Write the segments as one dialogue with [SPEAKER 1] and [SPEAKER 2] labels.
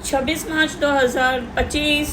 [SPEAKER 1] 26 मार्च 2025।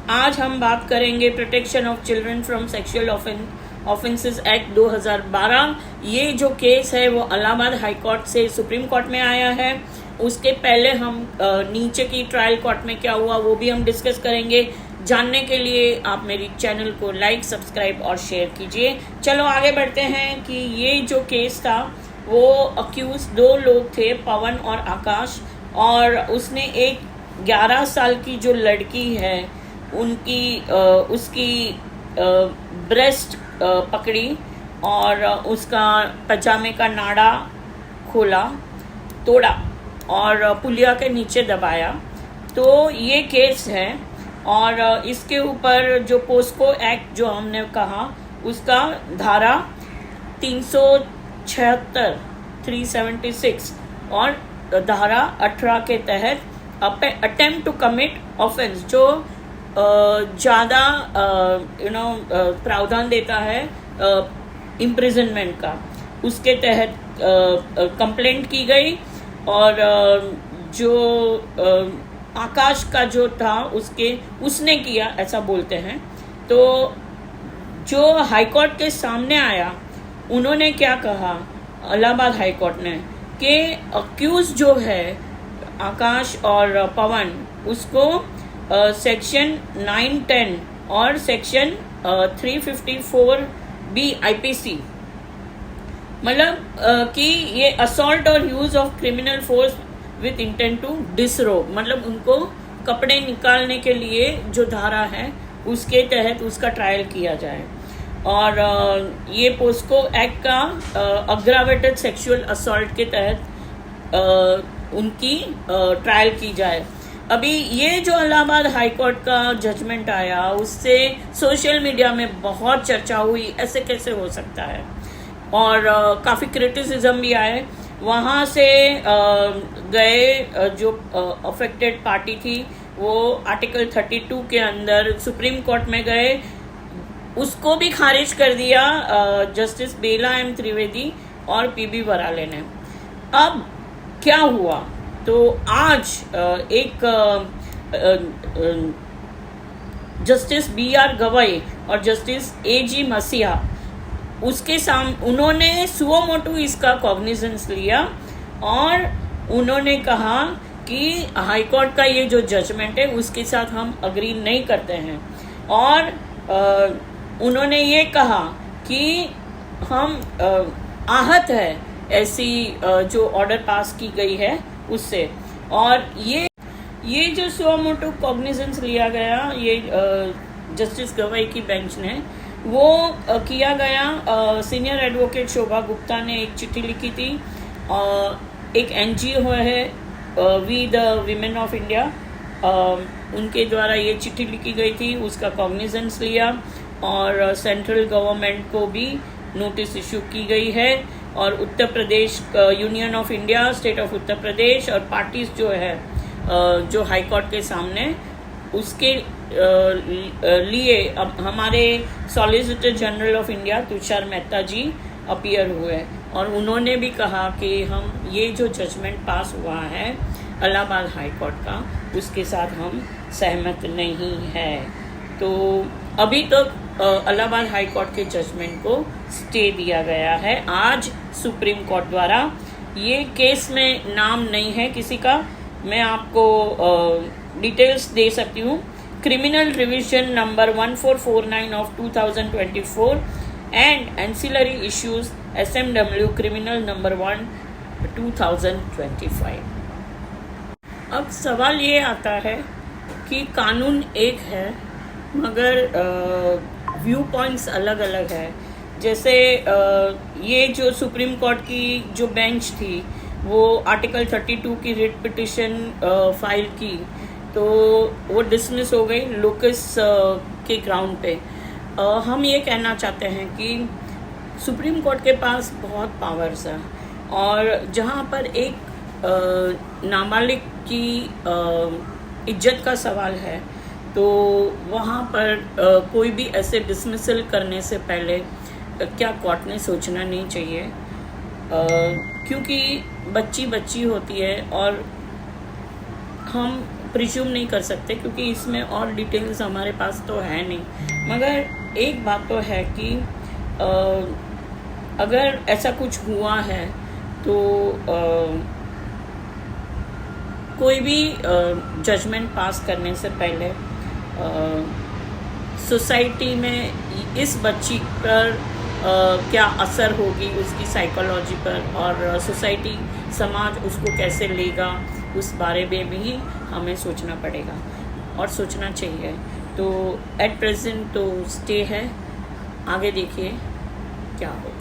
[SPEAKER 1] आज हम बात करेंगे protection of children from sexual offences act 2012। ये जो केस है वो इलाहाबाद हाई कोर्ट से सुप्रीम कोर्ट में आया है। उसके पहले हम नीचे की ट्रायल कोर्ट में क्या हुआ वो भी हम डिस्कस करेंगे। जानने के लिए आप मेरी चैनल को लाइक, सब्सक्राइब और शेयर कीजिए। चलो आगे बढ़ते हैं कि ये जो केस था वो अक्यूज 2 लोग थे, पवन और आकाश, और उसने एक 11 साल की जो लड़की है उसकी ब्रेस्ट पकड़ी और उसका पजामे का नाड़ा खोला, तोड़ा और पुलिया के नीचे दबाया। तो ये केस है और इसके ऊपर जो पोस्को एक्ट जो हमने कहा उसका धारा 376 376 और धारा 18 के तहत अटेम्प्ट टू कमिट ऑफेंस जो ज़्यादा प्रावधान देता है इम्प्रिजनमेंट का, उसके तहत कंप्लेंट की गई। और जो आकाश का जो था उसने किया ऐसा बोलते हैं। तो जो हाई कोर्ट के सामने आया उन्होंने क्या कहा, इलाहाबाद हाई कोर्ट ने, कि अक्यूज जो है आकाश और पवन उसको सेक्शन 910 और सेक्शन 354B IPC मतलब कि ये असॉल्ट और use of criminal force with intent to disrobe, मतलब उनको कपड़े निकालने के लिए जो धारा है उसके तहत उसका ट्रायल किया जाए। और ये पोस्को एक्ट का अग्रावेटेड सेक्सुअल असॉल्ट के तहत उनकी ट्रायल की जाए। अभी ये जो इलाहाबाद हाई कोर्ट का जजमेंट आया उससे सोशल मीडिया में बहुत चर्चा हुई, ऐसे कैसे हो सकता है, और काफ़ी क्रिटिसिज्म भी आए। वहाँ से गए जो अफेक्टेड पार्टी थी वो आर्टिकल 32 के अंदर सुप्रीम कोर्ट में गए, उसको भी खारिज कर दिया जस्टिस बेला एम त्रिवेदी और PB वराले ने। अब क्या हुआ, तो आज एक जस्टिस BR गवई और जस्टिस AG मसीहा उसके सामने उन्होंने सुओ मोटो इसका कॉग्निजेंस लिया और उन्होंने कहा कि हाई कोर्ट का ये जो जजमेंट है उसके साथ हम अग्री नहीं करते हैं। और उन्होंने ये कहा कि हम आहत है ऐसी जो ऑर्डर पास की गई है उससे। और ये जो सुओ मोटो कॉग्निजेंस लिया गया ये जस्टिस गवई की बेंच ने वो किया गया। सीनियर एडवोकेट शोभा गुप्ता ने एक चिट्ठी लिखी थी, एक NGO है we the women of India, उनके द्वारा ये चिट्ठी लिखी गई थी, उसका कॉग्निजेंस लिया और सेंट्रल गवर्नमेंट को भी नोटिस इशू की गई है। और Uttar Pradesh union of India, state of Uttar Pradesh और पार्टीज जो है जो हाई कोर्ट के सामने उसके लिए अब हमारे solicitor general of India Tushar Mehta ji appear हुए और उन्होंने भी कहा कि हम ये जो जजमेंट पास हुआ है इलाहाबाद हाई कोर्ट का उसके साथ हम सहमत नहीं है। तो अभी तक इलाहाबाद हाई कोर्ट के जजमेंट को स्टे दिया गया है आज सुप्रीम कोर्ट द्वारा। ये केस में नाम नहीं है किसी का, मैं आपको डिटेल्स दे सकती हूँ। Criminal revision number 1449 of 2024 and ancillary issues SMW criminal number 1 2025। अब सवाल ये आता है कि कानून एक है मगर व्यू पॉइंट्स अलग अलग है। जैसे ये जो सुप्रीम कोर्ट की जो बेंच थी वो आर्टिकल 32 की रिट पिटिशन फाइल की, तो वो डिसमिस हो गई लोकस के ग्राउंड पे। हम ये कहना चाहते हैं कि सुप्रीम कोर्ट के पास बहुत पावर्स है और जहाँ पर एक नाबालिग की इज्जत का सवाल है तो वहाँ पर कोई भी ऐसे डिसमिसल करने से पहले क्या कोर्ट ने सोचना नहीं चाहिए, क्योंकि बच्ची होती है और हम प्रिज्यूम नहीं कर सकते, क्योंकि इसमें और डिटेल्स हमारे पास तो है नहीं। मगर एक बात तो है कि अगर ऐसा कुछ हुआ है तो कोई भी जजमेंट पास करने से पहले सोसाइटी में इस बच्ची पर क्या असर होगी उसकी साइकोलॉजी पर, और सोसाइटी समाज उसको कैसे लेगा, उस बारे में भी हमें सोचना पड़ेगा और सोचना चाहिए। तो एट प्रेजेंट तो स्टे है, आगे देखिए क्या होगा।